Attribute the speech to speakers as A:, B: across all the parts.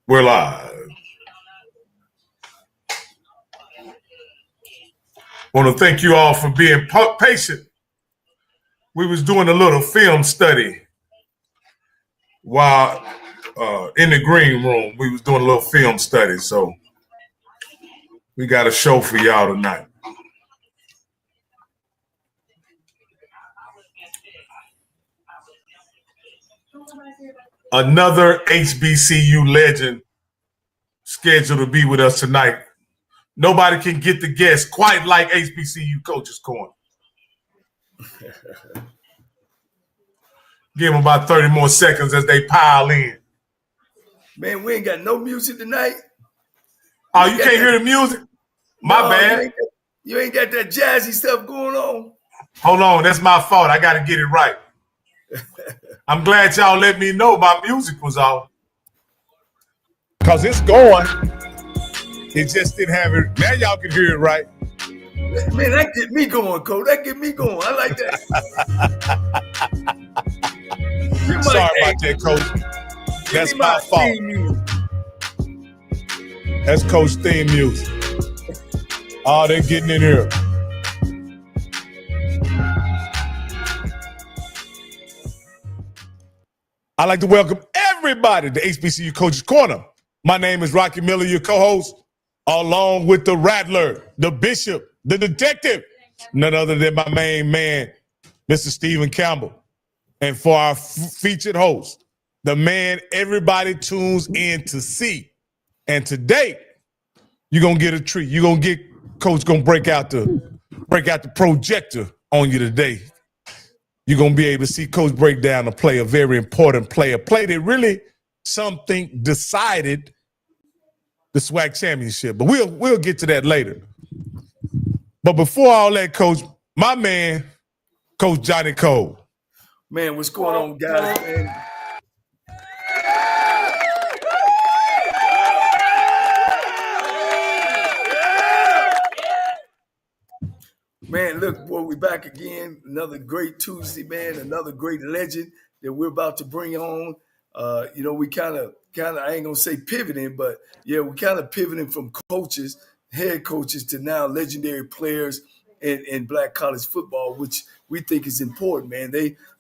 A: We're live. Want to thank you all for being patient. We was doing a little film study while in the green room. We was doing a little film study, so we got a show for y'all tonight. Another HBCU legend scheduled to be with us tonight. Nobody can get the guest quite like HBCU Coaches Corner. Give them about 30 more seconds as they pile in.
B: Man, we ain't got no music tonight.
A: Oh, you can't hear the music? My bad.
B: You ain't got that jazzy stuff going on.
A: Hold on, that's my fault. I got to get it right. I'm glad y'all let me know my music was off. Because it's going. It just didn't have it. Now y'all can hear it right.
B: Man, that get me going, Cole. That get me going. I like that.
A: Sorry about that, Coach. That's my fault. That's Coach theme music. Oh, they're getting in here. I'd like to welcome everybody to HBCU Coaches Corner. My name is Rocky Miller, your co-host, along with the Rattler, the Bishop, the Detective, none other than my main man, Mr. Stephen Campbell. And for our featured host, the man everybody tunes in to see. And today, you're going to get a treat. You're going to get, Coach going to break out the projector on you today. You're going to be able to see Coach break down a play, a very important play, a play that really something decided the SWAC championship. But we'll get to that later. But before all that, Coach, my man, Coach Johnnie Cole.
B: Man, what's going on, guys? Man, look, boy, we're back again. Another great Tuesday, man. Another great legend that we're about to bring on. We kind of, I ain't gonna say pivoting, but yeah, we kind of pivoting from coaches, head coaches, to now legendary players in Black college football, which we think is important, man.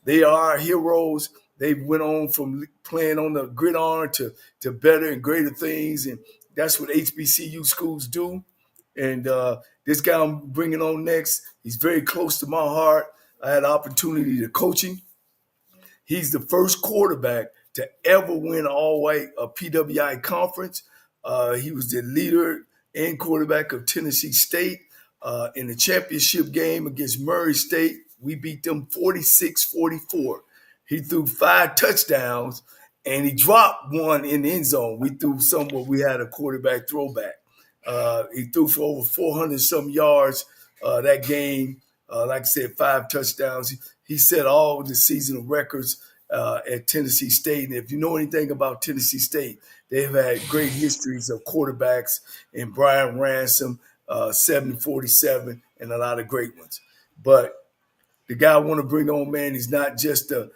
B: They are our heroes. They went on from playing on the gridiron to better and greater things, and that's what HBCU schools do. And this guy I'm bringing on next, he's very close to my heart. I had the opportunity to coach him. He's the first quarterback to ever win an all-white PWI conference. He was the leader and quarterback of Tennessee State. In the championship game against Murray State, we beat them 46-44. He threw 5 touchdowns, and he dropped one in the end zone. We threw some where we had a quarterback throwback. He threw for over 400-some yards that game. Like I said, 5 touchdowns. He set all the seasonal records at Tennessee State. And if you know anything about Tennessee State, they've had great histories of quarterbacks and Brian Ransom, 747, and a lot of great ones. But the guy I want to bring on, man, he's not just a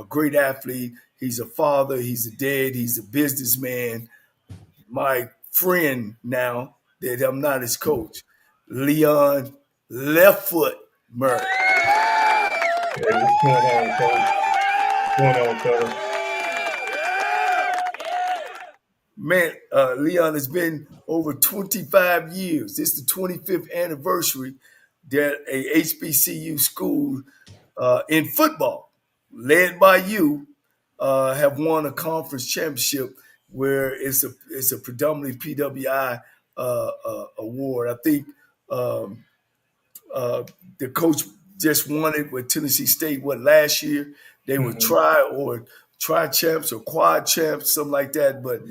B: great athlete. He's a father. He's a dad. He's a businessman. My friend now that I'm not his coach, Leon Left Foot Murray.
C: Hey, what's going on, Coach? What's going on, fellas?
B: Man, Leon, has been over 25 years. This is the 25th anniversary that a HBCU school in football, led by you, have won a conference championship where it's a predominantly PWI award. I think the coach just won it with Tennessee State. Last year they were tri champs or quad champs, something like that. But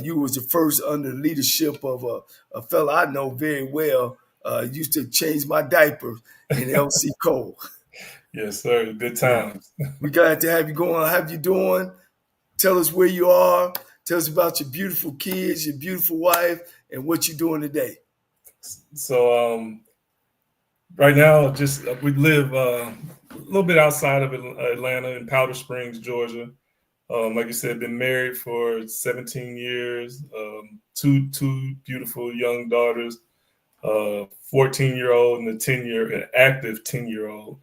B: you was the first under the leadership of a fella I know very well. Used to change my diaper in LC Cole.
C: Yes, sir. Good times.
B: We glad to have you going. How you doing? Tell us where you are. Tell us about your beautiful kids, your beautiful wife, and what you're doing today.
C: So right now, we live a little bit outside of Atlanta in Powder Springs, Georgia. Like you said, been married for 17 years, two beautiful young daughters, 14-year-old and an active 10-year-old.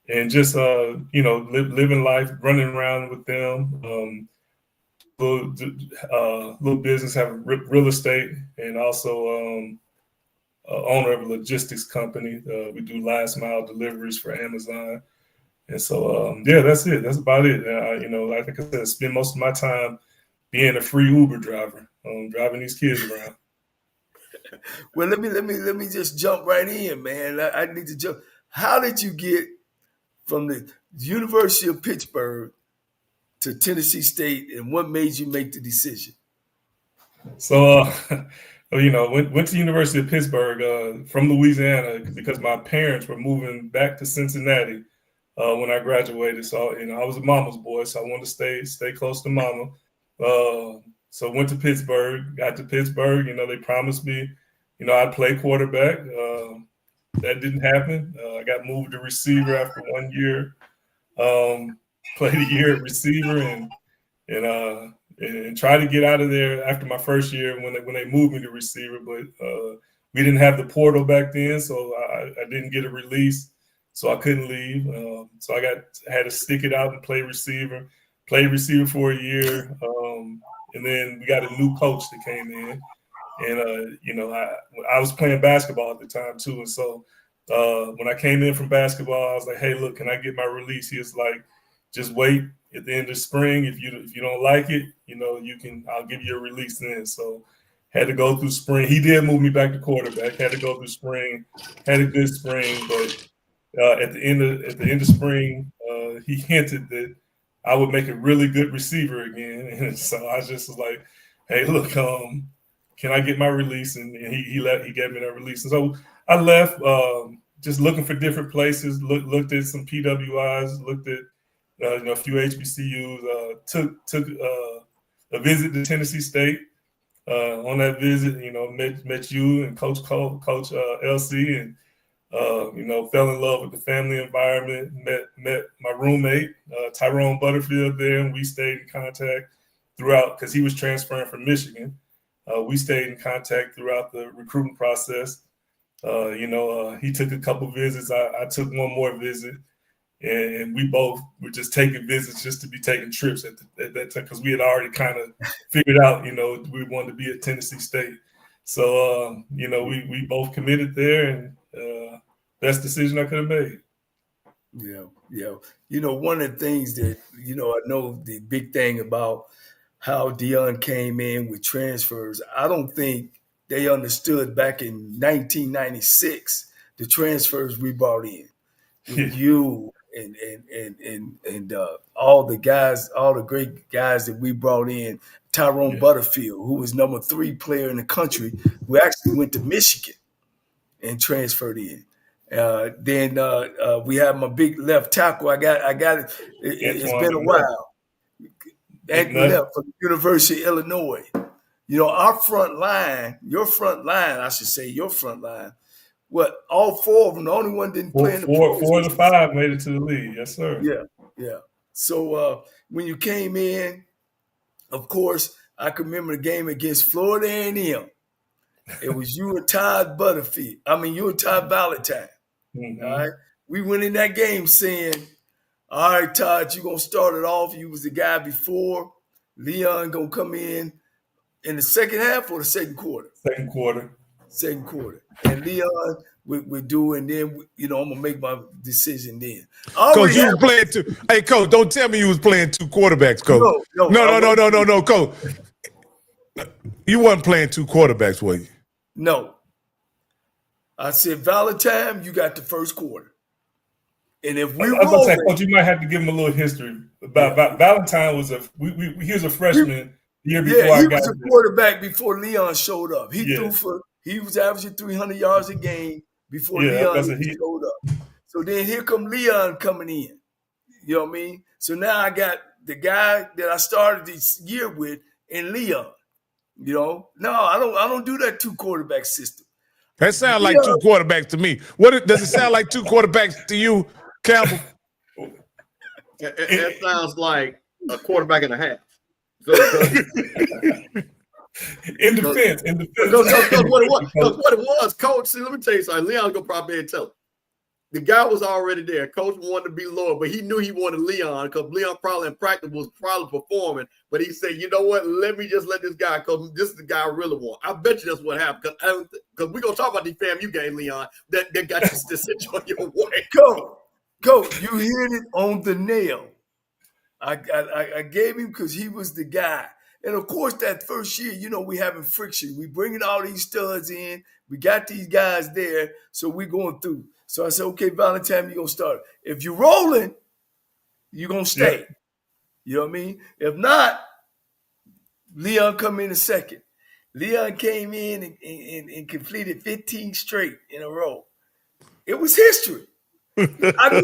C: And just, living life, running around with them. Little business, have real estate, and also owner of a logistics company. We do last mile deliveries for Amazon. And so, that's it. That's about it. Like I said, I spend most of my time being a free Uber driver, driving these kids around.
B: Well, let me just jump right in, man. I need to jump. How did you get from the University of Pittsburgh to Tennessee State, and what made you make the decision?
C: So, went to University of Pittsburgh from Louisiana because my parents were moving back to Cincinnati when I graduated. So, I was a mama's boy, so I wanted to stay close to mama. So went to Pittsburgh, got to Pittsburgh. They promised me, I'd play quarterback. That didn't happen. I got moved to receiver after 1 year. Played a year at receiver and tried to get out of there after my first year when they moved me to receiver. But we didn't have the portal back then, so I didn't get a release, so I couldn't leave. So I had to stick it out and play receiver. Played receiver for a year, and then we got a new coach that came in. And, I was playing basketball at the time, too. And so when I came in from basketball, I was like, hey, look, can I get my release? He was like, just wait at the end of spring. If you don't like it, I'll give you a release then. So had to go through spring. He did move me back to quarterback. Had to go through spring. Had a good spring. But at the end of spring, he hinted that I would make a really good receiver again. And so I just was like, hey, look, can I get my release? And he gave me that release. And so I left just looking for different places, looked at some PWIs, looked at a few HBCUs, took a visit to Tennessee State. On that visit, met you and Coach Cole, Coach LC, and fell in love with the family environment. Met my roommate Tyrone Butterfield there, and we stayed in contact throughout because he was transferring from Michigan. We stayed in contact throughout the recruiting process. He took a couple visits. I took one more visit, and we both were just taking visits just to be taking trips at that time because we had already kind of figured out, we wanted to be at Tennessee State. So, we both committed there, and best decision I could have made.
B: Yeah. One of the things that, I know the big thing about how Deion came in with transfers, I don't think they understood back in 1996 the transfers we brought in. You and all the guys, all the great guys that we brought in, Tyrone Butterfield, who was number 3 player in the country, who actually went to Michigan and transferred in. Then we have my big left tackle. I got it. It's been a while. Anthony left from the University of Illinois. Our front line, your front line, what, all 4 of them, the only one didn't play in the pros.
C: 4 of the 5 made it to the league. Yes, sir.
B: Yeah. So when you came in, of course, I can remember the game against Florida A&M. It was you and Todd Valentine.
C: Mm-hmm.
B: All right. We went in that game saying, all right, Todd, you're going to start it off. You was the guy before. Leon going to come in the second half or the second quarter? Second quarter. And Leon would do, and then, I'm going to make my decision then.
A: Coach, you was playing two. Hey, Coach, don't tell me you was playing 2 quarterbacks, Coach. No, Coach. You wasn't playing 2 quarterbacks, were you?
B: No. I said, Valentine, you got the first quarter. And if we roll,
C: Coach, you might have to give him a little history about Valentine. He was a freshman the year before I got
B: he was a quarterback before Leon showed up. He was averaging 300 yards a game before Leon showed up. So then here come Leon coming in. You know what I mean? So now I got the guy that I started this year with and Leon. No, I don't do that 2 quarterback system.
A: That sounds like 2 quarterbacks to me. Does it sound like 2 quarterbacks to you, Campbell?
D: That sounds like a quarterback and a half. So,
C: in defense.
D: Because what it was, Coach, see, let me tell you something. Leon's going to probably tell it. The guy was already there. Coach wanted to be lower, but he knew he wanted Leon because Leon probably in practice was probably performing. But he said, you know what? Let me just let this guy because this is the guy I really want. I bet you that's what happened because we're going to talk about the FAMU game, Leon, that got this decision on your way.
B: Coach, you hit it on the nail. I gave him because he was the guy. And, of course, that first year, we having friction. We bringing all these studs in. We got these guys there, so we're going through. So I said, okay, Valentine, you're going to start. If you're rolling, you're going to stay. Yeah. You know what I mean? If not, Leon come in a second. Leon came in and completed 15 straight in a row. It was history. I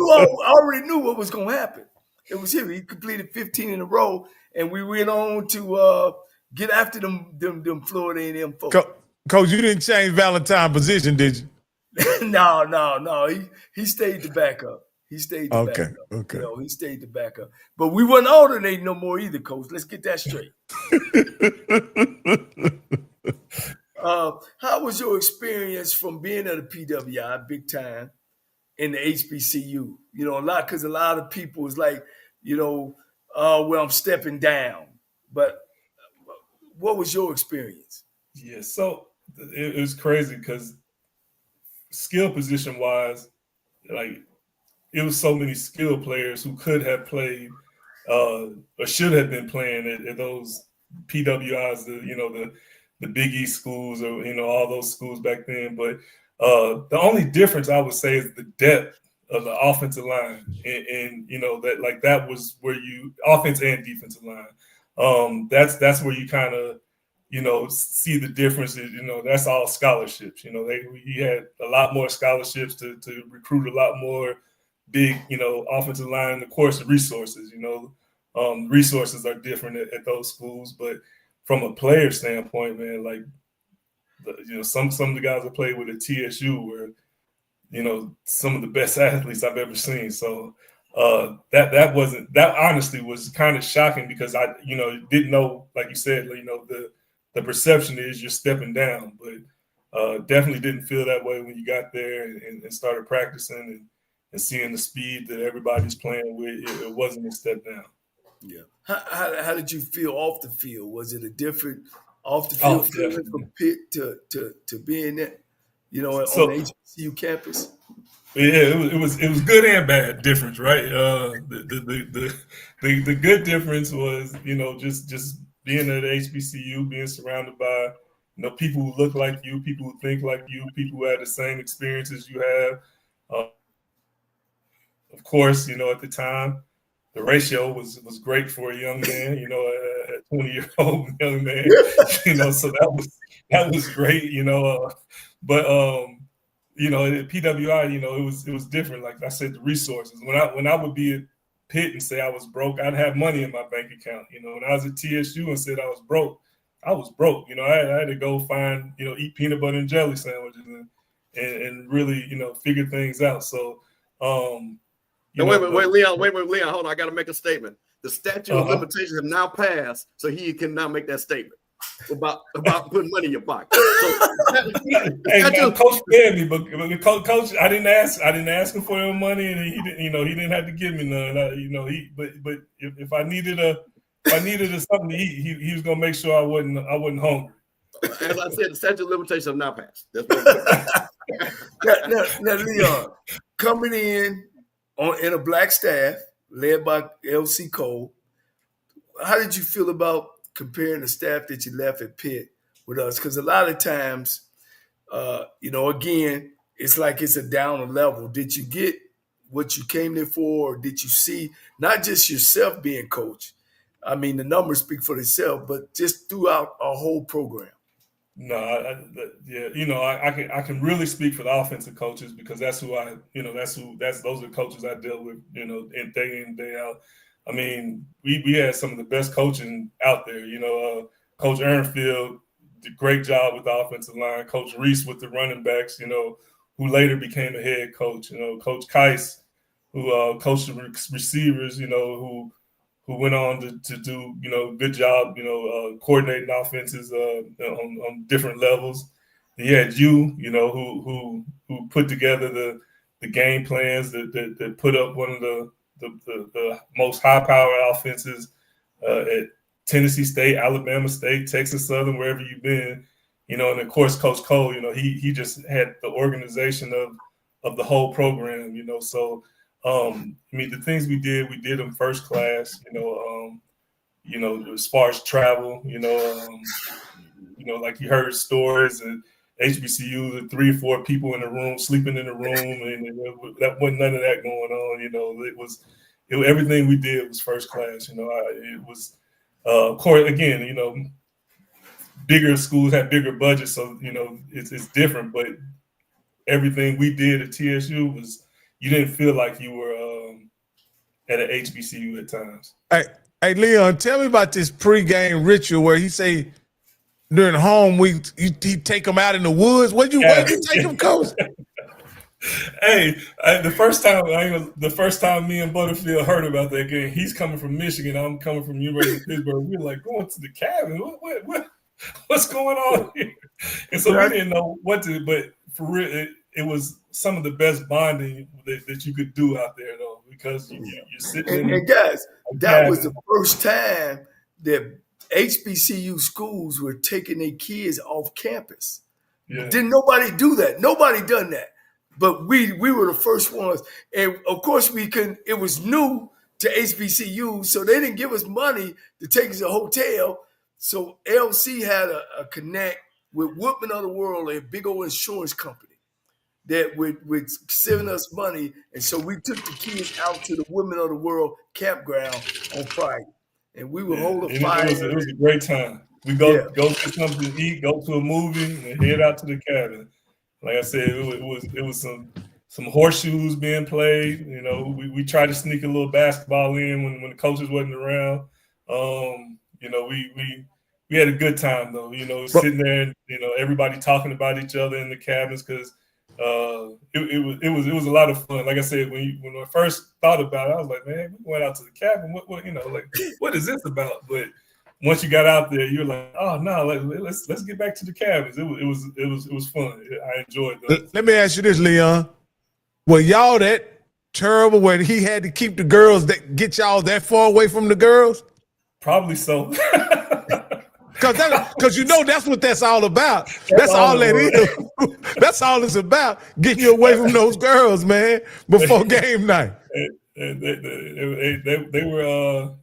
B: already knew what was going to happen. It was him. He completed 15 in a row, and we went on to get after them Florida A&M folks.
A: Coach, you didn't change Valentine's position, did you?
B: No. He stayed the backup. He stayed the backup.
A: Okay.
B: He stayed the backup. But we weren't alternating no more either, Coach. Let's get that straight. How was your experience from being at a PWI big time in the HBCU? Because a lot of people is like, well, I'm stepping down. But what was your experience?
C: Yeah, so it was crazy because skill position wise, like it was so many skill players who could have played or should have been playing at those PWIs, the Big East schools or all those schools back then. But the only difference I would say is the depth of the offensive line, and that was where you offense and defensive line. That's where you kind of see the differences. That's all scholarships. He had a lot more scholarships to recruit a lot more big, offensive line. And of course, the resources. Resources are different at those schools. But from a player standpoint, man, like some of the guys I played with at TSU were, some of the best athletes I've ever seen. So that honestly was kind of shocking because I didn't know, like you said, the perception is you're stepping down, but definitely didn't feel that way when you got there and started practicing and seeing the speed that everybody's playing with. It wasn't a step down.
B: Yeah. How did you feel off the field? Was it a different off the field feeling from Pitt to being there, on the HBCU campus?
C: Yeah, it was good and bad difference, right? The good difference was, just being at HBCU, being surrounded by, people who look like you, people who think like you, people who had the same experiences you have. Of course, at the time, the ratio was great for a young man, a 20-year-old young man, so that was great, but at PWI, it was different. Like I said, the resources. When I would be at Pitt and say I was broke, I'd have money in my bank account. When I was at TSU and said I was broke, I was broke. I had to go find, eat peanut butter and jelly sandwiches and really, figure things out. So,
D: wait, Leon, hold on. I got to make a statement. The statute of limitations have now passed, so he can now make that statement about putting money in your pocket. So,
C: Coach fed me, but Coach, I didn't ask him for any money, and he didn't, he didn't have to give me none. But if I needed something to eat, he was gonna make sure I wasn't hungry.
D: As I said, the statute of limitations have now passed. That's what
B: now, Leon, coming in a black staff led by LC Cole, how did you feel about comparing the staff that you left at Pitt with us? Because a lot of times, again, it's like it's a down level. Did you get what you came there for, or did you see not just yourself being coach? I mean, the numbers speak for themselves, but just throughout our whole program.
C: No, I can really speak for the offensive coaches because that's who those are the coaches I dealt with, in day out. I mean, we had some of the best coaching out there. Coach Ehrenfield did a great job with the offensive line. Coach Reese with the running backs, who later became a head coach. Coach Keiss who coached the receivers, who went on to do, good job, coordinating offenses on different levels. And you had who put together the game plans that put up one of the most high-powered offenses at Tennessee State, Alabama State, Texas Southern, wherever you've been, and of course, Coach Cole, he just had the organization of the whole program, so the things we did them first class, as far as travel, like you heard stories and HBCU, the 3 or 4 people in the room, sleeping in the room, and that wasn't none of that going on, everything we did was first class, it was, of course, again, bigger schools have bigger budgets, so, it's different, but everything we did at TSU was, you didn't feel like you were at an HBCU at times.
A: Hey, Leon, tell me about this pregame ritual where he say during home week he take them out in the woods. Where'd you take them, Coach?
C: Hey, the first time me and Butterfield heard about that game, he's coming from Michigan, I'm coming from University of Pittsburgh. We were like, going to the cabin. What's going on here? And so we didn't know what to, but for real, it was some of the best bonding that you could do out there, though, because you're sitting
B: and guys, that was the first time that HBCU schools were taking their kids off campus. Yeah. Didn't nobody do that? Nobody done that. But we were the first ones. And of course we couldn't, it was new to HBCU, so they didn't give us money to take us to a hotel. So LC had a connect with Woodman of the World, a big old insurance company that would send us money. And so we took the kids out to the Women of the World campground on Friday. And we would hold a fire.
C: It was a great time. We go get something to eat, go to a movie, and head out to the cabin. Like I said, it was some horseshoes being played. We tried to sneak a little basketball in when the coaches wasn't around. We had a good time though. Sitting there and everybody talking about each other in the cabins because it was a lot of fun. Like I said, when I first thought about it, I was like, man, we went out to the cabin. What is this about? But once you got out there, you're like, oh no, let's get back to the cabins. It was fun. I enjoyed it.
A: Let me ask you this, Leon. Were y'all that terrible when he had to keep the girls that get y'all that far away from the girls?
C: Probably so.
A: Because that's what that's all about. That's all that is. That's all it's about. Getting you away from those girls, man, before game night.
C: They were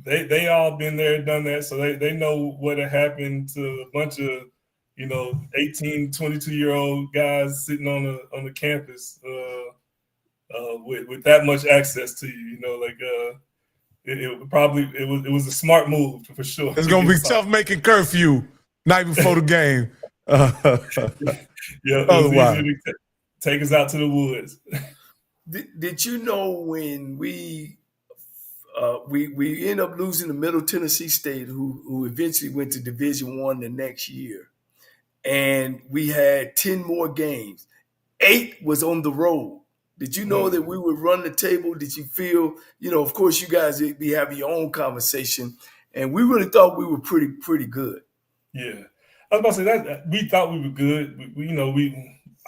C: they all been there, done that, so they know what had happened to a bunch of 18, 22-year-old guys sitting on the campus with that much access to you. It was a smart move for sure.
A: It's gonna be tough making curfew night before the game.
C: Otherwise, take us out to the woods.
B: Did you know when we end up losing to Middle Tennessee State, who eventually went to Division I the next year, and we had 10 more games. 8 was on the road. Did you know that we would run the table? Did you feel, of course, you guys be having your own conversation, and we really thought we were pretty good.
C: Yeah, I was about to say that we thought we were good.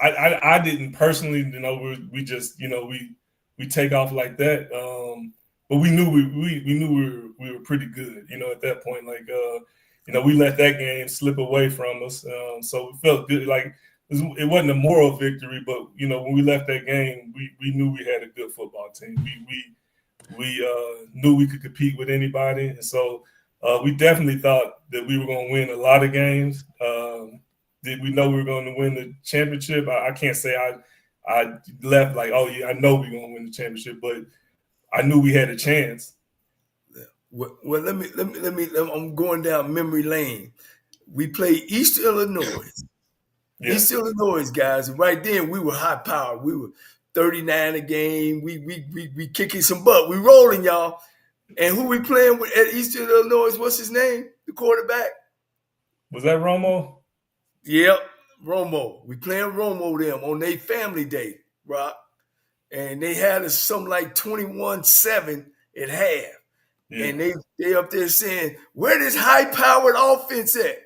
C: I didn't personally, we just, we take off like that. But we knew we were pretty good, at that point. We let that game slip away from us, so it felt good. Like it wasn't a moral victory, but when we left that game, we knew we had a good football team. We knew we could compete with anybody, and so we definitely thought that we were going to win a lot of games. Did we know we were going to win the championship? I can't say I left like, oh yeah, I know we're going to win the championship, but I knew we had a chance.
B: Well, let me. I'm going down memory lane. We played East Illinois. Yeah. East Illinois guys, and right then we were high powered. We were 39 a game. We kicking some butt. We rolling, y'all. And who we playing with at East Illinois? What's his name? The quarterback.
C: Was that Romo?
B: Yep, Romo. We playing Romo them on their family day, Rock. and they had us something like 21-7 at half.
C: Yeah.
B: And they up there saying, where this high-powered offense at?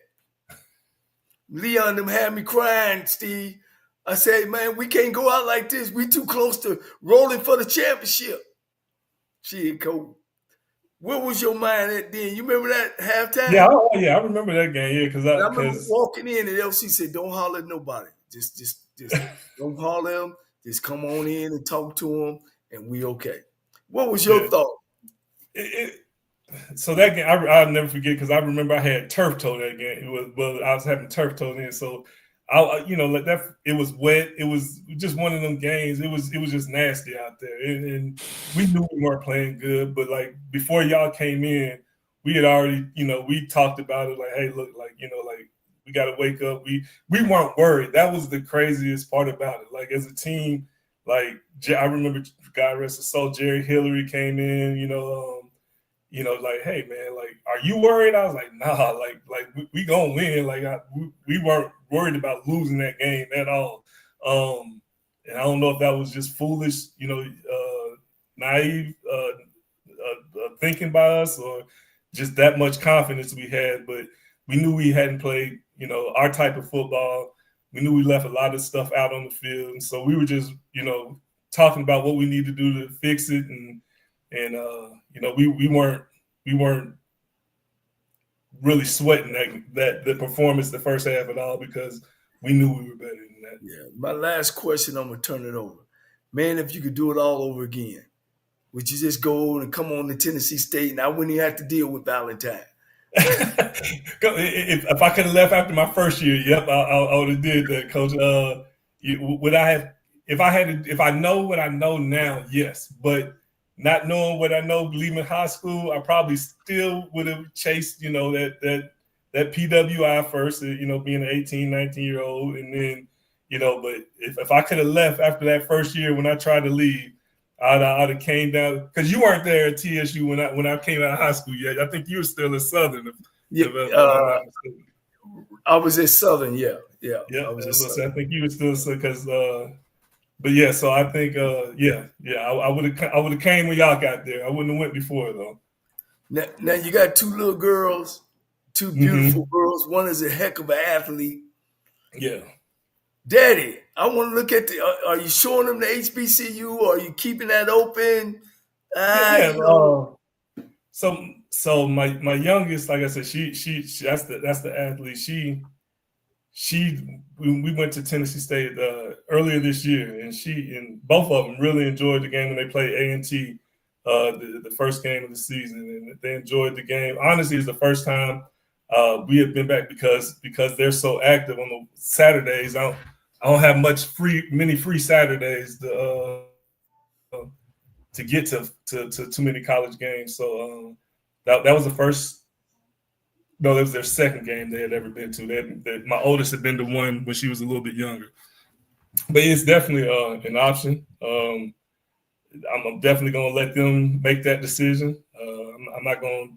B: Leon them had me crying, Steve. I said, man, we can't go out like this. We too close to rolling for the championship. Shit, Coach. What was your mind at then? You remember that halftime?
C: Yeah, I remember that game. Yeah, because I
B: remember walking in and LC said, "Don't holler at nobody. Just don't holler at them. Just come on in and talk to them, and we okay." What was your thought?
C: So that game, I'll never forget because I remember I had turf toe that game. I was having turf toe then, so like that. It was wet. It was just one of them games. It was just nasty out there, and we knew we weren't playing good. But like before y'all came in, we had already, we talked about it. Like, hey, look, like we got to wake up. We weren't worried. That was the craziest part about it. Like as a team, like I remember, God rest his soul, Jerry Hillary came in. Like, hey man, like, are you worried? I was like, nah, like we gonna win. Like we weren't worried about losing that game at all. And I don't know if that was just foolish, naive thinking by us, or just that much confidence we had. But we knew we hadn't played, our type of football. We knew we left a lot of stuff out on the field, and so we were just, talking about what we need to do to fix it, and we weren't really sweating the performance the first half at all, because we knew we were better than that.
B: Yeah. My last question, I'm gonna turn it over. Man, if you could do it all over again, would you just go and come on to Tennessee State and I wouldn't even have to deal with Valentine?
C: If I could have left after my first year, yep, I would have did that, Coach. Would I have? If I know what I know now, yes. But not knowing what I know leaving high school, I probably still would have chased, that PWI first, being an 18, 19-year-old. And then, but if I could have left after that first year when I tried to leave, I'd have came down, because you weren't there at TSU when I came out of high school yet. I think you were still at Southern.
B: I was at Southern, yeah.
C: I think you were still, because but yeah, so I think I would have came when y'all got there. I wouldn't have went before though.
B: Now you got two little girls, two beautiful girls. One is a heck of an athlete. Yeah. Daddy, I want to look at are you showing them the HBCU, or are you keeping that open?
C: So my youngest, like I said, she that's the athlete. We went to Tennessee State earlier this year, and both of them really enjoyed the game when they played A&T the first game of the season, and they enjoyed the game. Honestly, it's the first time we have been back because they're so active on the Saturdays. I don't have many free Saturdays to get to too many college games. So that was the first. No, that was their second game they had ever been to. My oldest had been to one when she was a little bit younger. But it's definitely an option. I'm definitely going to let them make that decision. I'm not going to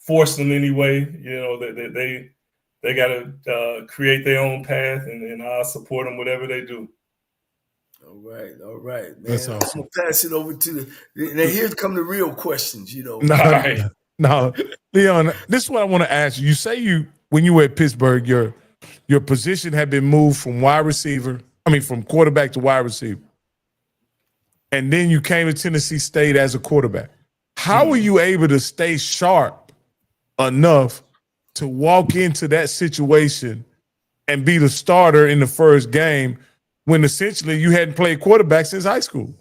C: force them anyway. They got to create their own path, and I'll support them whatever they do.
B: All right, man.
A: That's awesome.
B: I'm gonna pass it over to now. Here come the real questions.
A: No, Leon, this is what I want to ask you. You say when you were at Pittsburgh, your position had been moved from from quarterback to wide receiver. And then you came to Tennessee State as a quarterback. How were you able to stay sharp enough to walk into that situation and be the starter in the first game when essentially you hadn't played quarterback since high school?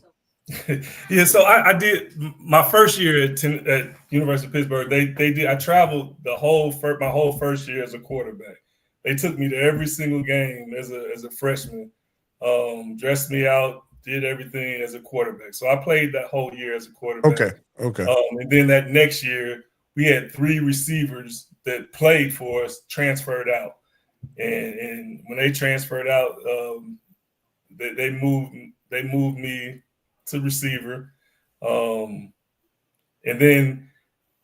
C: Yeah, so I did my first year at University of Pittsburgh. They did. I traveled my whole first year as a quarterback. They took me to every single game as a freshman, dressed me out, did everything as a quarterback. So I played that whole year as a quarterback.
A: Okay.
C: And then that next year, we had 3 receivers that played for us transferred out, and when they transferred out, they moved me to receiver. And then,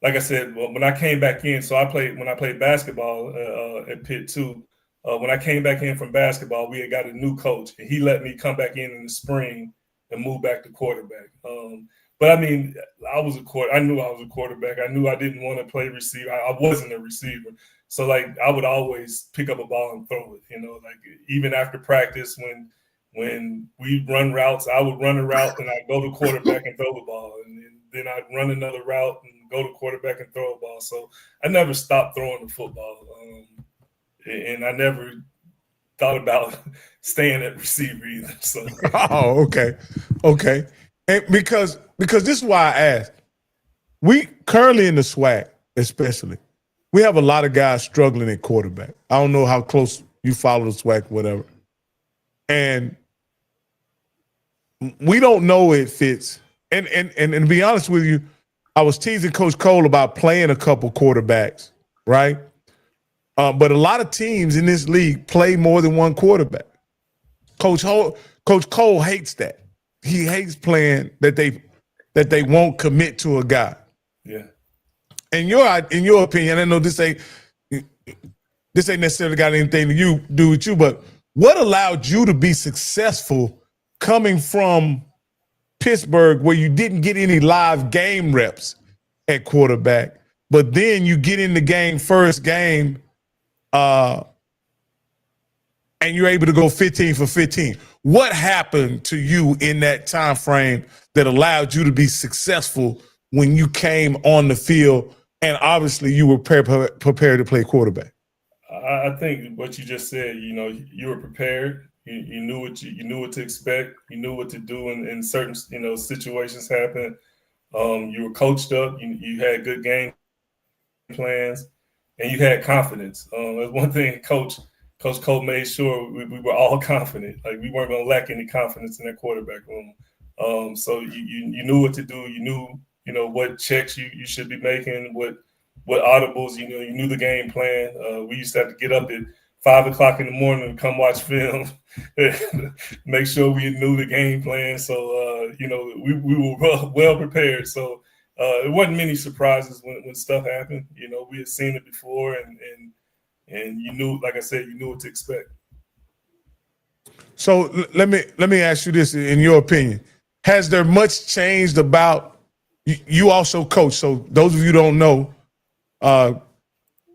C: like I said, when I came back in, so when I played basketball at Pitt too, when I came back in from basketball, we had got a new coach, and he let me come back in the spring and move back to quarterback. But I mean, I knew I was a quarterback. I knew I didn't want to play receiver. I wasn't a receiver. So like I would always pick up a ball and throw it, like even after practice when we run routes, I would run a route and I'd go to quarterback and throw the ball. And then I'd run another route and go to quarterback and throw a ball. So I never stopped throwing the football. And I never thought about staying at receiver either. So.
A: Oh, okay. And because this is why I asked. We currently in the SWAC, especially, we have a lot of guys struggling at quarterback. I don't know how close you follow the SWAC, whatever. And we don't know if it's and to be honest with you, I was teasing Coach Cole about playing a couple quarterbacks, right? But a lot of teams in this league play more than one quarterback. Coach Cole hates that. He hates playing that they won't commit to a guy.
C: Yeah.
A: In your opinion, I know this ain't necessarily got anything to do with you, but what allowed you to be successful coming from Pittsburgh, where you didn't get any live game reps at quarterback, but then you get in the game first game, and you're able to go 15 for 15. What happened to you in that time frame that allowed you to be successful when you came on the field, and obviously you were prepared to play quarterback?
C: I think what you just said, you were prepared. You knew what to expect. You knew what to do in certain, situations happen. You were coached up. You had good game plans, and you had confidence. That's one thing Coach Cole made sure we were all confident. Like we weren't going to lack any confidence in that quarterback room. So you knew what to do. You knew, what checks you should be making, what audibles. You knew the game plan. We used to have to get up at 5 o'clock in the morning and come watch film, make sure we knew the game plan. So, we were well prepared. So it wasn't many surprises when stuff happened. We had seen it before and you knew, like I said, you knew what to expect.
A: So let me ask you this, in your opinion, has there much changed about you also coach? So those of you who don't know,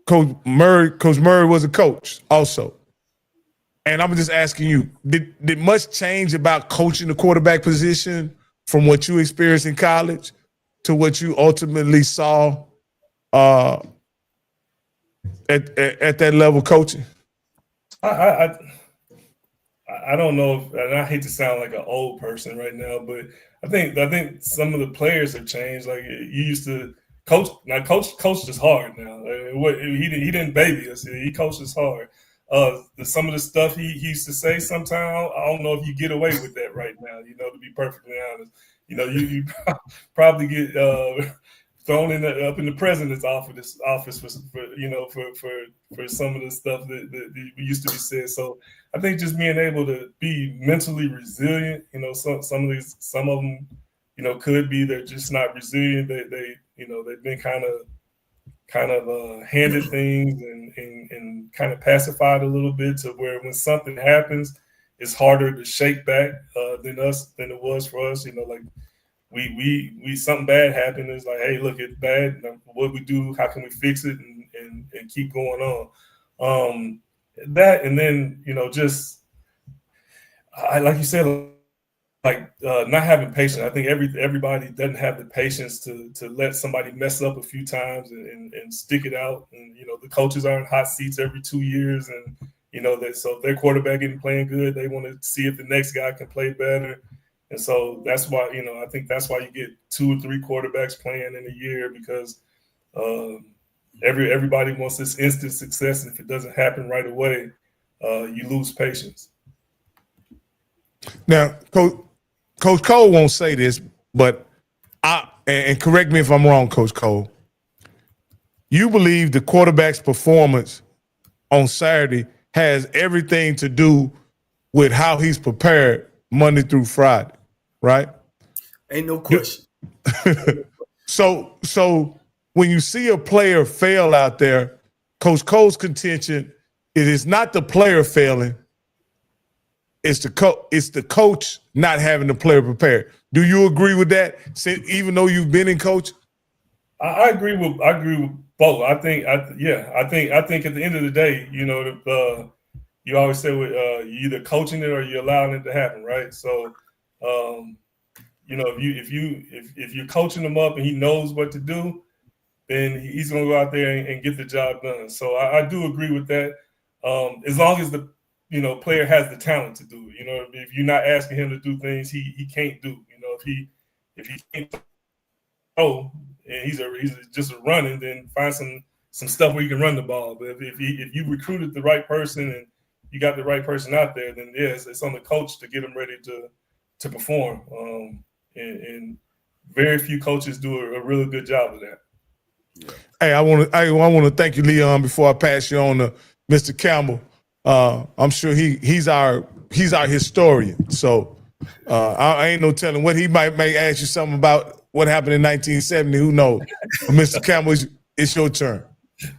A: Coach Murray was a coach also. And I'm just asking you, did much change about coaching the quarterback position from what you experienced in college to what you ultimately saw at that level coaching?
C: I don't know if, and I hate to sound like an old person right now, but I think some of the players have changed. Like you used to coach. Now coach is hard now. He didn't baby us. He coaches hard. Some of the stuff he used to say sometimes, I don't know if you get away with that right now. To be perfectly honest, you probably get thrown up in the president's office for some of the stuff that used to be said. So I think just being able to be mentally resilient. Some of them, could be they're just not resilient. They've been kind of handed things and kind of pacified a little bit to where when something happens, it's harder to shake back than it was for us. Like we something bad happened. It's like, hey, look, it's bad. What we do? How can we fix it and keep going on? That and then just like you said. Not having patience. I think everybody doesn't have the patience to let somebody mess up a few times and stick it out. And the coaches are in hot seats every 2 years, and so if their quarterback isn't playing good, they want to see if the next guy can play better. And so that's why I think that's why you get 2 or 3 quarterbacks playing in a year, because everybody wants this instant success. And if it doesn't happen right away, you lose patience.
A: Now, Coach Cole won't say this, but and correct me if I'm wrong, Coach Cole. You believe the quarterback's performance on Saturday has everything to do with how he's prepared Monday through Friday, right?
B: Ain't no question.
A: So when you see a player fail out there, Coach Cole's contention, it is not the player failing. it's the coach not having the player prepared. Do you agree with that? Even though you've been in coach,
C: I agree with both. I think at the end of the day, you always say you're either coaching it or you're allowing it to happen, right? So, if you're coaching him up and he knows what to do, then he's going to go out there and get the job done. So I do agree with that. As long as the player has the talent to do it. If you're not asking him to do things he can't do. If he can't throw and he's just running, then find some stuff where you can run the ball. But if you recruited the right person and you got the right person out there, then yes, it's on the coach to get them ready to perform. And very few coaches do a really good job of that.
A: Yeah. Hey, I want to thank you, Leon. Before I pass you on to Mr. Campbell, I'm sure he's our historian. So I ain't no telling what he may ask you something about what happened in 1970. Who knows? But Mr. Campbell, it's your turn.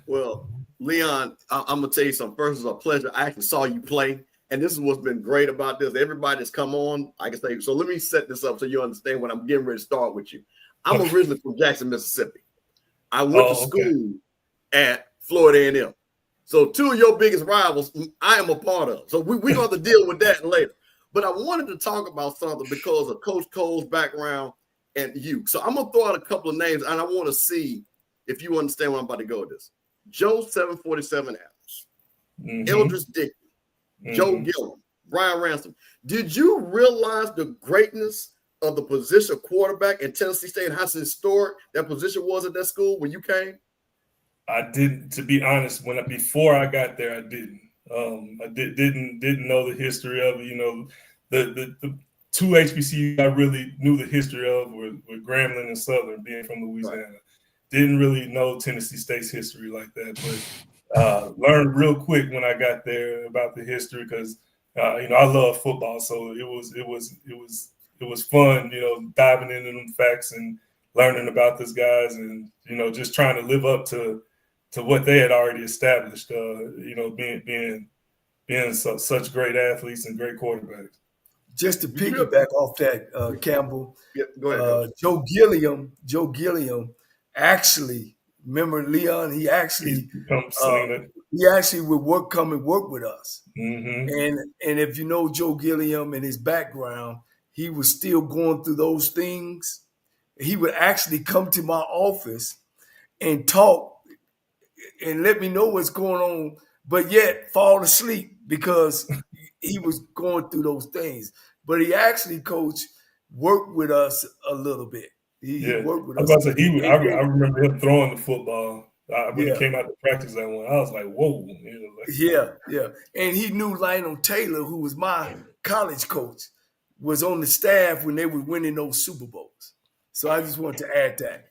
D: Well, Leon, I'm gonna tell you something. First, it's a pleasure. I actually saw you play, and this is what's been great about this. Everybody that's come on, I can say. So let me set this up so you understand what I'm getting ready to start with you. I'm originally from Jackson, Mississippi. I went to school at Florida A&M. So two of your biggest rivals, I am a part of. So we're going to deal with that later. But I wanted to talk about something because of Coach Cole's background and you. So I'm going to throw out a couple of names, and I want to see if you understand where I'm about to go with this. Joe 747 Adams, Eldridge Dickey, Joe Gillum, Brian Ransom. Did you realize the greatness of the position of quarterback in Tennessee State and how historic that position was at that school when you came?
C: I didn't, to be honest. Before I got there, I didn't. I didn't know the history of it. The two HBCUs I really knew the history of were Grambling and Southern, being from Louisiana. Right. Didn't really know Tennessee State's history like that, but learned real quick when I got there about the history because I love football, so it was fun, diving into them facts and learning about these guys and, just trying to live up to what they had already established, being such great athletes and great quarterbacks.
B: Just to piggyback off that, Campbell,
D: go ahead,
B: Joe Gilliam actually, remember Leon, he actually would come and work with us. Mm-hmm. And if you know Joe Gilliam and his background, he was still going through those things. He would actually come to my office and talk and let me know what's going on, but yet fall asleep because he was going through those things. But he actually, Coach, worked with us a little bit. He worked with us.
C: I remember him throwing the football when he came out to practice that one. I was like, whoa.
B: Yeah. And he knew Lionel Taylor, who was my college coach, was on the staff when they were winning those Super Bowls. So I just wanted to add that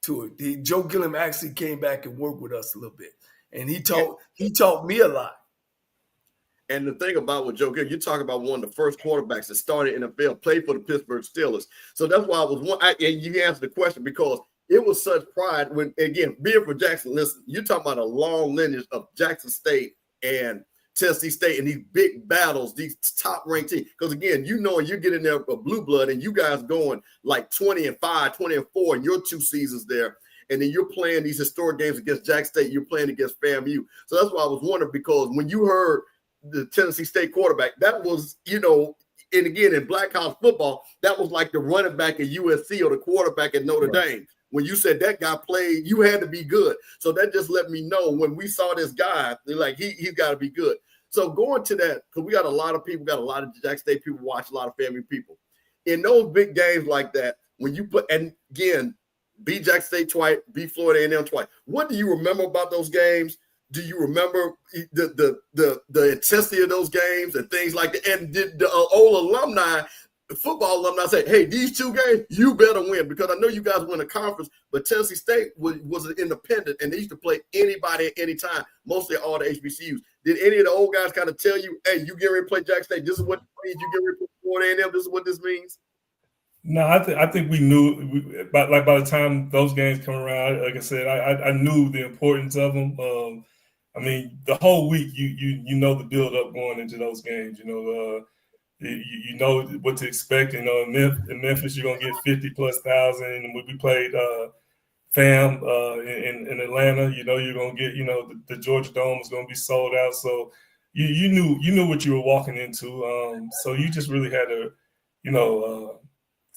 B: to it. Joe Gilliam actually came back and worked with us a little bit. And he taught me a lot.
D: And the thing about with Joe Gilliam, you talk about one of the first quarterbacks that started in the NFL, played for the Pittsburgh Steelers. So that's why and you answered the question because it was such pride when, again, being from Jackson, listen, you're talking about a long lineage of Jackson State and Tennessee State and these big battles, these top-ranked teams. Because, again, you're getting there for blue blood and you guys going like 20-5, 20-4 in your 2 seasons there. And then you're playing these historic games against Jack State. You're playing against FAMU. So that's why I was wondering because when you heard the Tennessee State quarterback, that was, and again, in black college football, that was like the running back at USC or the quarterback at Notre Dame. When you said that guy played, you had to be good. So that just let me know when we saw this guy, they're like, he's got to be good. So going to that, because we got a lot of people, got a lot of Jack State people watch, a lot of family people. In those big games like that, when you put, and again, beat Jack State twice, beat Florida A&M twice. What do you remember about those games? Do you remember the intensity of those games and things like that? And did the old alumni, football alumni say, hey, these 2 games, you better win? Because I know you guys win a conference, but Tennessee State was an independent, and they used to play anybody at any time, mostly all the HBCUs. Did any of the old guys kind of tell you, hey, you get ready to play Jack State, this is what it means, you get ready to play Florida A&M, this is what this means?
C: No, I think we knew, by the time those games come around, like I said, I knew the importance of them. The whole week, you know the build up going into those games. you know what to expect. You know, in Memphis, you're gonna get 50,000+. And when we played FAM in Atlanta, you know, you're gonna get, you know, the Georgia Dome is gonna be sold out. So you knew what you were walking into. So you just really had to, you know,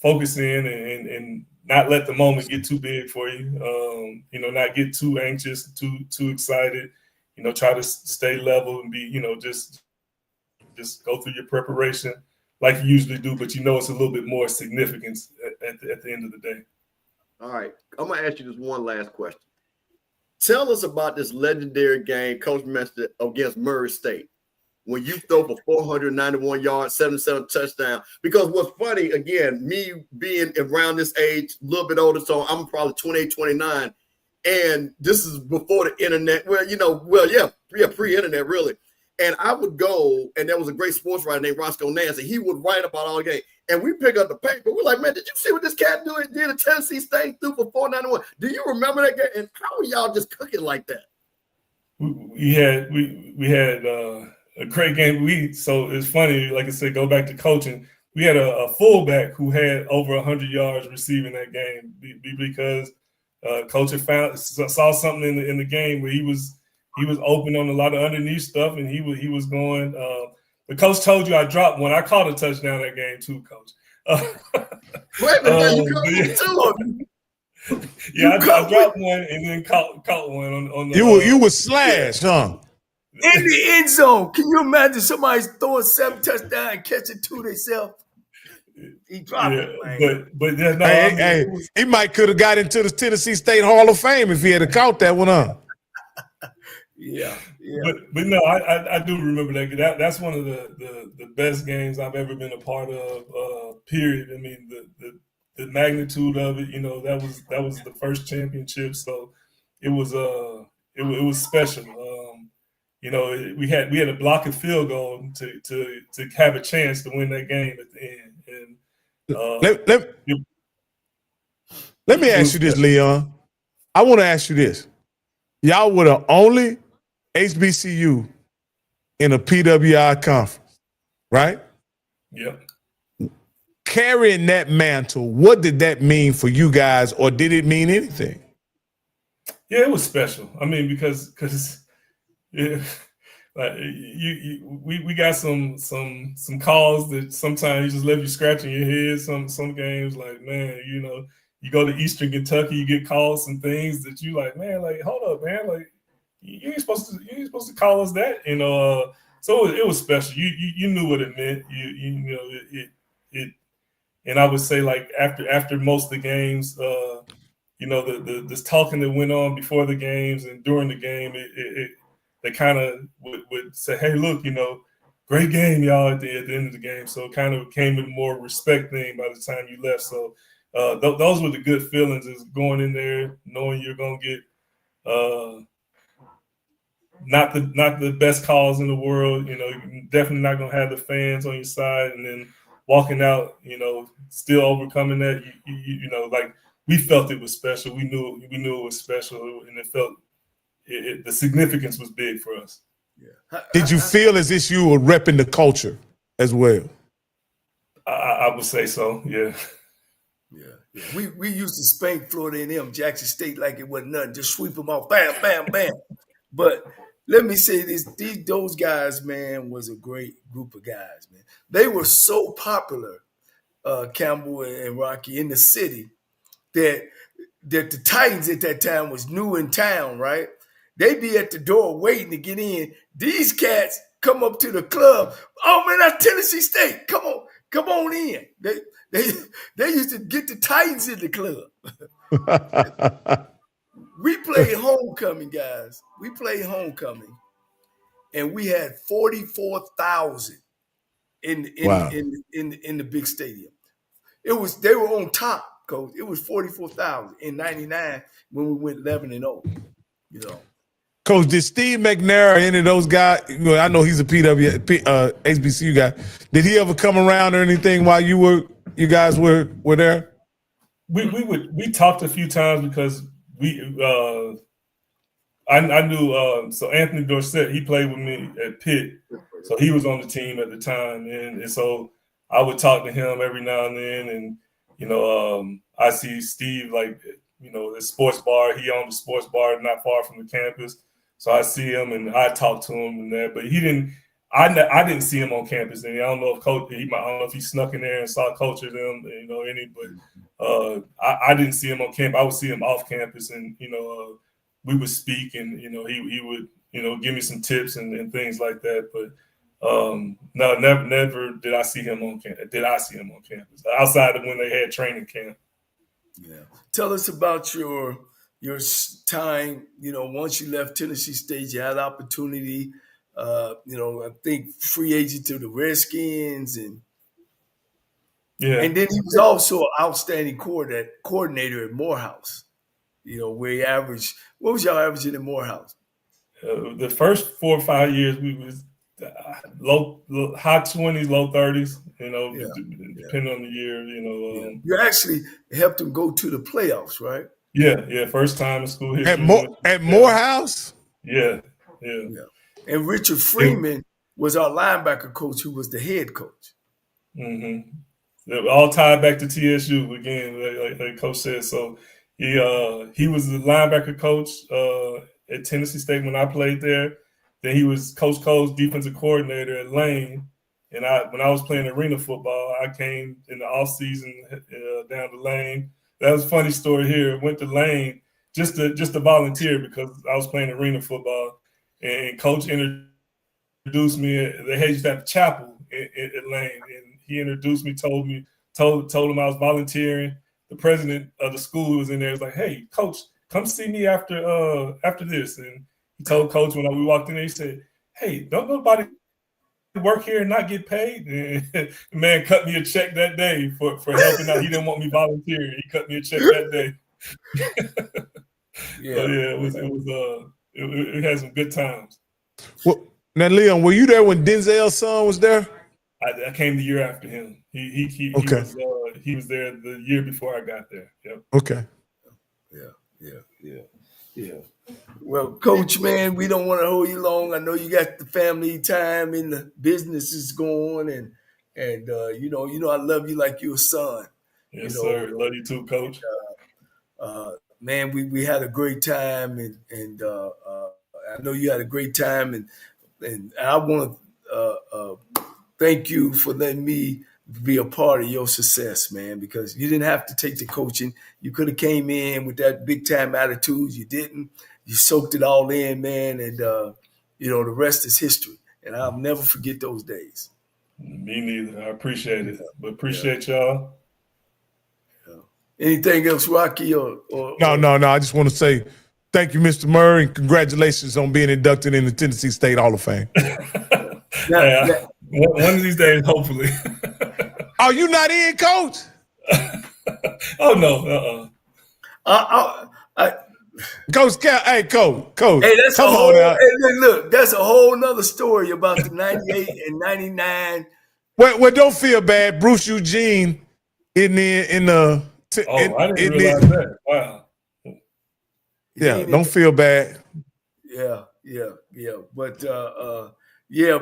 C: focus in and not let the moment get too big for you. You know, not get too anxious, too excited. You know, try to stay level and be, you know, just go through your preparation like you usually do, but you know it's a little bit more significance at the end of the day.
D: All right, I'm gonna ask you this one last question. Tell us about this legendary game Coach mentioned against Murray State, when you throw for 491 yards, 77 touchdown. Because what's funny, again, me being around this age, a little bit older, so I'm probably 28, 29, and this is before the internet. Well, you know, pre-internet, really. And I would go, and there was a great sports writer named Roscoe Nance, and he would write about all the game. And we pick up the paper. We're like, man, did you see what this cat did at Tennessee State, threw for 491? Do you remember that game? And how are y'all just cooking like that?
C: We had a great game. So it's funny, like I said, go back to coaching. We had a fullback who had over 100 yards receiving that game because coach had saw something in the game where he was open on a lot of underneath stuff, and he was going. The coach told you I dropped one. I caught a touchdown that game too, Coach.
D: Wait a minute, you caught one too.
C: Yeah, I dropped one and then caught one on the.
A: You were slashed, huh?
B: In the end zone. Can you imagine somebody's throwing 7 touchdowns and catching 2 themselves? He dropped it, man.
C: But no,
A: he might could have got into the Tennessee State Hall of Fame if he had caught that one, huh?
B: Yeah.
C: But no, I do remember that. That's one of the best games I've ever been a part of. Period. I mean, the magnitude of it. You know, that was the first championship, so it was special. You know, we had a block and field goal to have a chance to win that game at the end. And
A: let me ask you this, Leon. I want to ask you this. Y'all were the only HBCU in a PWI conference, right?
C: Yep.
A: Carrying that mantle, what did that mean for you guys, or did it mean anything?
C: Yeah, it was special. I mean, because yeah, like we got some calls that sometimes just leave you scratching your head. Some games, like, man, you know, you go to Eastern Kentucky, you get calls and things that you like, man, like, hold up, man, like you ain't supposed to call us that, you know. So it was special. You knew what it meant. You know it. And I would say, like, after most of the games, you know, this talking that went on before the games and during the game, they kind of would say, hey, look, you know, great game, y'all, at the end of the game. So it kind of came with more respect thing by the time you left. So those were the good feelings, is going in there knowing you're going to get not the best calls in the world. You know, you're definitely not going to have the fans on your side, and then walking out, you know, still overcoming that. You know, like, we felt it was special. We knew it was special, and it felt the significance was big for us.
B: Yeah.
A: Did you feel as if you were repping the culture as well?
C: I would say so. Yeah.
B: Yeah. We used to spank Florida A&M, Jackson State, like it wasn't nothing. Just sweep them off, bam, bam, bam. But let me say this: those guys, man, was a great group of guys, man. They were so popular, Campbell and Rocky, in the city that the Titans at that time was new in town, right? They'd be at the door waiting to get in. These cats come up to the club. Oh man, that's Tennessee State. Come on in. They used to get the Titans in the club. We played homecoming, guys. We played homecoming, and we had 44,000 in the big stadium. They were on top, Coach. It was 44,000 in '99 when we went 11-0. You know.
A: Coach, did Steve McNair, any of those guys? Well, I know he's a HBCU guy. Did he ever come around or anything while you guys were there?
C: We talked a few times because I knew so Anthony Dorsett, he played with me at Pitt, so he was on the team at the time, and so I would talk to him every now and then, and I see Steve like the sports bar. He owned a sports bar not far from the campus, so I see him and I talk to him and that. But he didn't. I didn't see him on campus, and I don't know if I don't know if he snuck in there and saw Coach of them, but I didn't see him on campus. I would see him off campus, and we would speak, and he would give me some tips and things like that. But no, never did I see him on campus. Outside of when they had training camp.
B: Yeah, tell us about your time. Once you left Tennessee State, you had opportunity. I think free agent to the Redskins, and then he was also an outstanding coordinator at Morehouse. Where he averaged. What was y'all averaging at Morehouse?
C: The first 4 or 5 years, we was high 20s, low 30s. Depending on the year.
B: You actually helped him go to the playoffs, right?
C: Yeah. First time in school
A: history at Morehouse.
C: Yeah.
B: And Richard Freeman was our linebacker coach, who was the head coach.
C: Mm-hmm. All tied back to TSU again, like Coach said. So he was the linebacker coach at Tennessee State when I played there. Then he was Coach Cole's defensive coordinator at Lane. And when I was playing arena football, I came in the off season down to Lane. That was a funny story here. Went to Lane just to volunteer because I was playing arena football. And Coach introduced me. They used to have a chapel at Lane, and he introduced me. Told him I was volunteering. The president of the school was in there. He was like, "Hey, Coach, come see me after this." And he told Coach when we walked in there, he said, "Hey, don't nobody work here and not get paid?" And the man cut me a check that day for helping out. He didn't want me volunteering. He cut me a check that day. It had some good times.
A: Well, now, Leon, were you there when Denzel's son was there?
C: I came the year after him. He was there the year before I got there. Yep.
A: Okay.
B: Yeah. Well, Coach, man, we don't want to hold you long. I know you got the family time and the business is going, and I love you like you're a son.
C: Yes, sir. Love you too, Coach.
B: Man, we had a great time, and I know you had a great time, and I want to thank you for letting me be a part of your success, man, because you didn't have to take the coaching. You could have came in with that big time attitude. You didn't. You soaked it all in, man, and the rest is history. And I'll never forget those days.
C: Me neither. I appreciate it, but appreciate y'all.
B: Anything else, Rocky?
A: No. I just want to say thank you, Mr. Murray, and congratulations on being inducted in the Tennessee State Hall of Fame.
C: One of these days, hopefully.
A: Are you not in, Coach?
C: Oh no.
A: Coach, hey, Coach.
B: Hey, that's
A: come on now.
B: Hey, look, that's a whole nother story about the 98 and 99.
A: Well, don't feel bad. Bruce Eugene I
C: didn't realize that. Wow.
A: Yeah, don't feel bad.
B: Yeah. But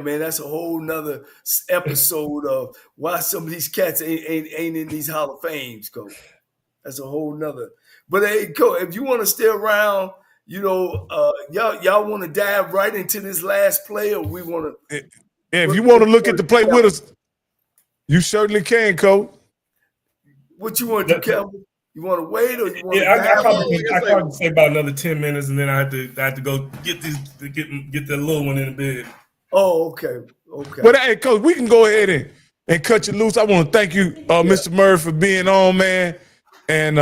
B: man, that's a whole nother episode of why some of these cats ain't in these Hall of Fames, Coach. That's a whole nother. But hey, Coach, if you want to stay around, y'all want to dive right into this last play, or we want to?
A: If you want to look at the play with us, you certainly can, Coach.
B: What you want to do, Campbell? You want to wait, or you want to?
C: I probably say about another 10 minutes, and then I have to go get that little one in the bed.
B: Oh, okay.
A: But hey, Coach, we can go ahead and cut you loose. I want to thank you, Mr. Murray, for being on, man. And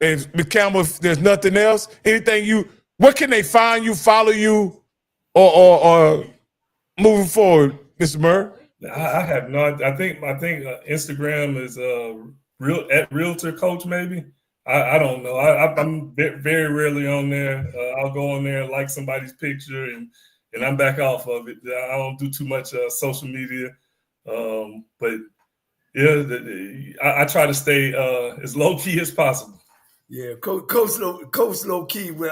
A: if Campbell, if there's nothing else, where can they find you, follow you, or moving forward, Mr. Murray?
C: I have no. I think Instagram is at Realtor Coach maybe. I don't know. I'm very rarely on there. I'll go on there and like somebody's picture and I'm back off of it. I don't do too much social media, but yeah, I try to stay as low key as possible.
B: Yeah, Coach low key. When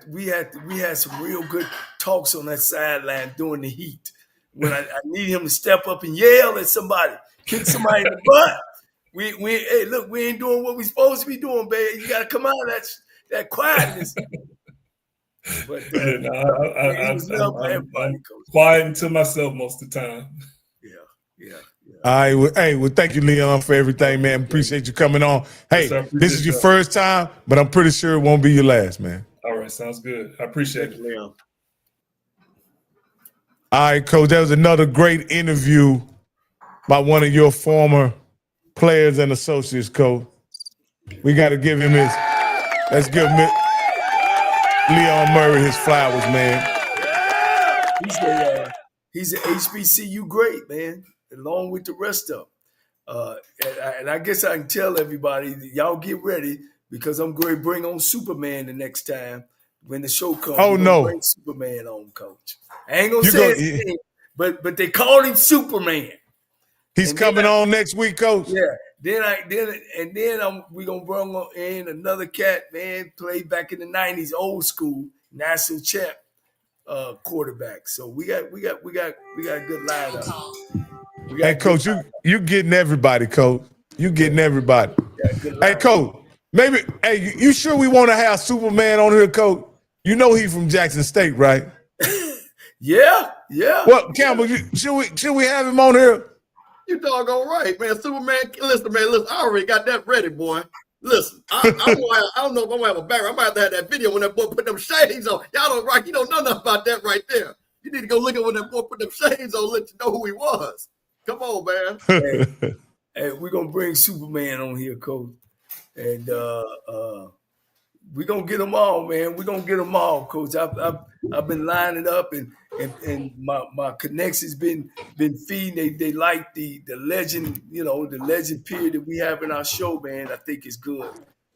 B: we had some real good talks on that sideline during the heat. when I need him to step up and yell at somebody, kick somebody in the butt. Hey, look, we ain't doing what we supposed to be doing, baby. You got to come out of that quietness. But
C: I'm quiet to myself most of the time.
B: Yeah.
A: All right. Well, thank you, Leon, for everything, man. Appreciate you coming on. Hey, this is your first time, but I'm pretty sure it won't be your last, man.
C: All right. Sounds good. I appreciate it,
D: Leon.
A: All right, Coach. That was another great interview by one of your former players and associates, Coach. We got to give him let's give Leon Murray his flowers, man.
B: He's an HBCU great, man, along with the rest of them. And I guess I can tell everybody, y'all get ready because I'm going to bring on Superman the next time when the show comes.
A: Oh, no.
B: Bring Superman on, Coach. I ain't going to say his name, but they call him Superman.
A: He's coming on next week, Coach.
B: Yeah. Then we're gonna bring in another cat, man, played back in the 90s, old school, national champ quarterback. So we got a good lineup.
A: Hey, Coach, you getting everybody, Coach. You getting everybody. Hey, Coach, you sure we want to have Superman on here, Coach? You know he from Jackson State, right?
B: Yeah.
A: Well, Campbell, should we have him on here?
D: You doggone right, man. Superman, listen, I already got that ready, boy. Listen, I don't know if I'm gonna have a background. I might have to have that video when that boy put them shades on. Y'all don't rock. You don't know nothing about that right there. You need to go look at when that boy put them shades on, let you know who he was. Come on, man.
B: Hey, we're gonna bring Superman on here, Coach. And we're gonna get them all, man. We're gonna get them all, Coach. I've been lining up and my connections been feeding. They like the legend, the legend period that we have in our show, man. I think it's good.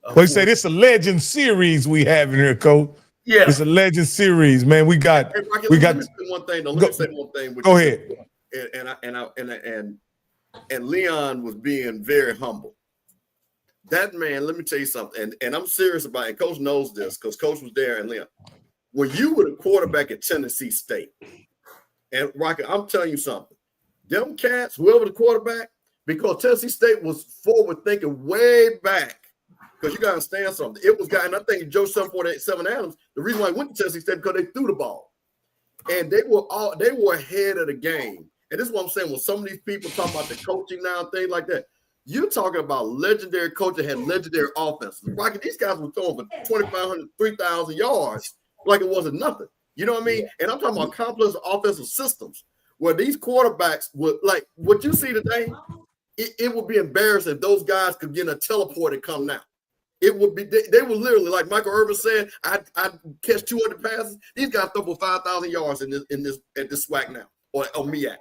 A: Well, you say this a legend series we have in here, Coach.
B: Yeah,
A: it's a legend series, man. We got.
D: Hey, Rocky, let me say one thing. Let me say one thing.
A: Go ahead.
D: And Leon was being very humble. That man, let me tell you something, and I'm serious about it. And Coach knows this because Coach was there. And Leon, when you were the quarterback at Tennessee State, and Rocky, I'm telling you something, them cats, whoever the quarterback, because Tennessee State was forward thinking way back. Because you got to understand something. It was guy, and I think Joe 747 Adams, the reason why he went to Tennessee State because they threw the ball. And they were ahead of the game. And this is what I'm saying. When some of these people talk about the coaching now and things like that, you're talking about legendary coach that had legendary offenses. Rocky, these guys were throwing for 2,500, 3,000 yards like it wasn't nothing. You know what I mean? And I'm talking about complex offensive systems where these quarterbacks would, like what you see today, it would be embarrassing if those guys could get a teleport and come now. It would be, they were literally, like Michael Irvin said, I'd catch 200 passes. These guys throw for 5,000 yards at this SWAC now, or MEAC.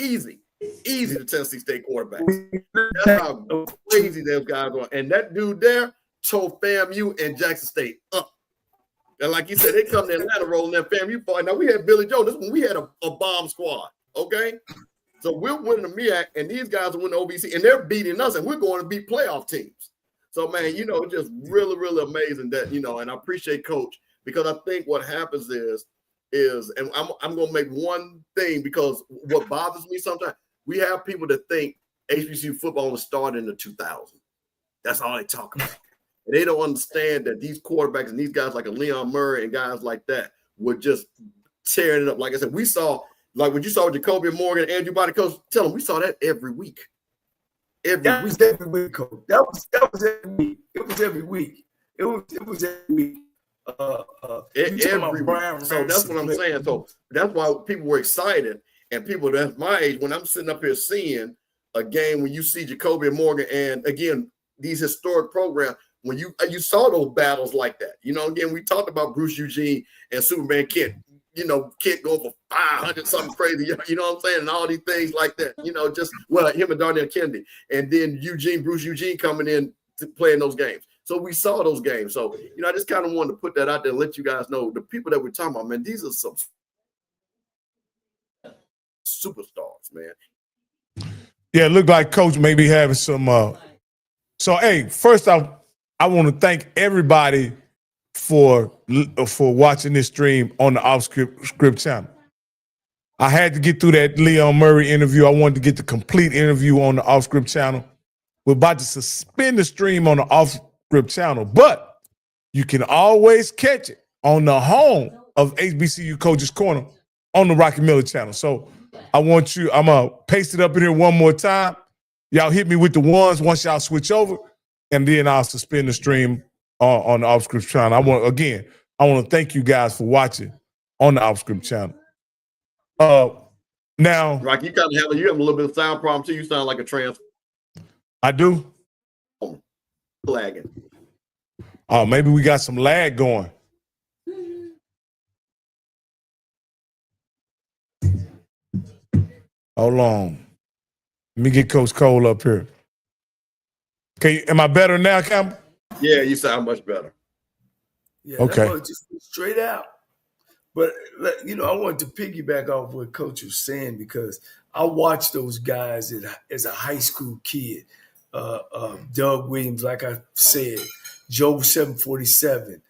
D: Easy to Tennessee State quarterbacks. That's how crazy those guys are. And that dude there told FAMU and Jackson State up. And like you said, they come to Atlanta rolling that FAMU ball. Now we had Billy Joe. This one we had a bomb squad. Okay. So we're winning the MEAC, and these guys are winning the OVC, and they're beating us, and we're going to beat playoff teams. So, man, just really, really amazing that, and I appreciate Coach, because I think what happens is, and I'm going to make one thing, because what bothers me sometimes, we have people that think HBCU football was started in the 2000s. That's all they talk about. And they don't understand that these quarterbacks and these guys like a Leon Murray and guys like that were just tearing it up. Like I said, we saw, like what you saw with Jacoby Morgan, Andrew Body Coach, tell them we saw that every week.
B: That was every week, Coach. That was every week. It was every week. It was every week.
D: So that's what I'm saying. So that's why people were excited, and people that's my age, when I'm sitting up here seeing a game when you see Jacoby Morgan, and again these historic programs, when you saw those battles like that. Again, we talked about Bruce Eugene and Superman Kent. Kent going for 500 something crazy. You know what I'm saying? And all these things like that. Him and Darnell Kennedy, and then Bruce Eugene coming in to playing those games. So we saw those games. So, I just kind of wanted to put that out there and let you guys know the people that we're talking about, man, these are some superstars, man.
A: Yeah, it looked like Coach may be having some. So, hey, first off, I want to thank everybody for watching this stream on the Off Script channel. I had to get through that Leon Murray interview. I wanted to get the complete interview on the Off Script channel. We're about to suspend the stream on the Off Script channel, but you can always catch it on the home of HBCU Coaches Corner on the Rocky Miller channel. So I'm going to paste it up in here one more time. Y'all hit me with the ones once y'all switch over, and then I'll suspend the stream on the Off Script channel. I want to thank you guys for watching on the Off Script channel. Now,
D: Rocky, you kind of have a little bit of sound problem too. You sound like a trans.
A: I do.
D: Lagging.
A: Oh, maybe we got some lag going. Hold on. Let me get Coach Cole up here. Okay, am I better now, Campbell?
D: Yeah, you sound much better.
B: Yeah,
A: okay.
B: Just straight out. But, you know, I wanted to piggyback off what Coach was saying because I watched those guys as a high school kid. Doug Williams, like I said, Joe 747,